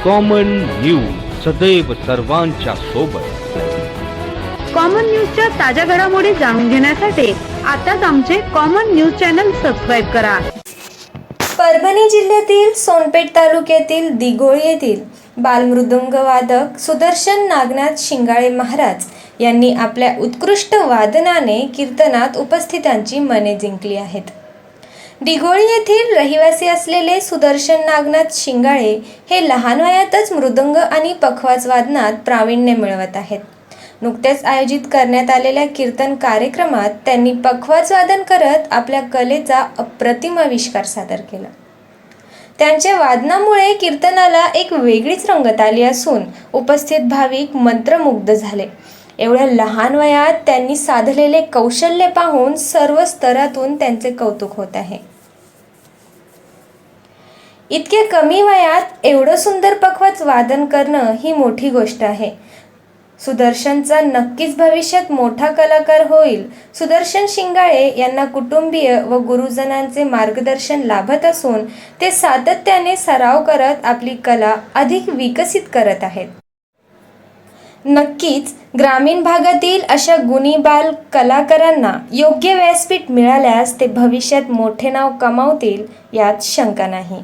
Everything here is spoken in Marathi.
कॉमन न्यूज सदैव सर्वांच्या सोबत। कॉमन न्यूजच्या ताज्या घडामोडी जाणून घेण्यासाठी आताच आमचे कॉमन न्यूज चॅनल सबस्क्राइब करा। परभणी जिल्ह्यातील सोनपेठ तालुक्यातील दिघोळी येथील बालमृदुंग वादक सुदर्शन नागनाथ शिंगाळे महाराज यांनी आपल्या उत्कृष्ट वादनाने कीर्तनात उपस्थितांची मने जिंकली आहेत। दिघोळी येथील रहिवासी असलेले सुदर्शन नागनाथ शिंगाळे हे लहान वयातच मृदुंग आणि पखवाज वादनात प्रावीण्य मिळवत आहेत। नुकत्याच आयोजित करण्यात आलेल्या कीर्तन कार्यक्रमात त्यांनी पखवाज वादन करत आपल्या कलेचा अप्रतिम आविष्कार सादर केला। त्यांच्या वादनामुळे कीर्तनाला एक वेगळीच रंगत आली असून उपस्थित भाविक मंत्रमुग्ध झाले। एवढ्या लहान वयात त्यांनी साधलेले कौशल्य पाहून सर्व स्तरातून त्यांचे कौतुक होत आहे। इतक्या कमी वयात एवढं सुंदर पखवाज वादन करणं ही मोठी गोष्ट आहे। सुदर्शनचा नक्कीच भविष्यात मोठा कलाकार होईल। सुदर्शन शिंगाळे यांना कुटुंबीय व गुरुजनांचे मार्गदर्शन लाभत असून ते सातत्याने सराव करत आपली कला अधिक विकसित करत आहेत। नक्कीच ग्रामीण भागातील अशा गुणी बाल कलाकारांना योग्य व्यासपीठ मिळाल्यास ते भविष्यात मोठे नाव कमावतील यात शंका नाही।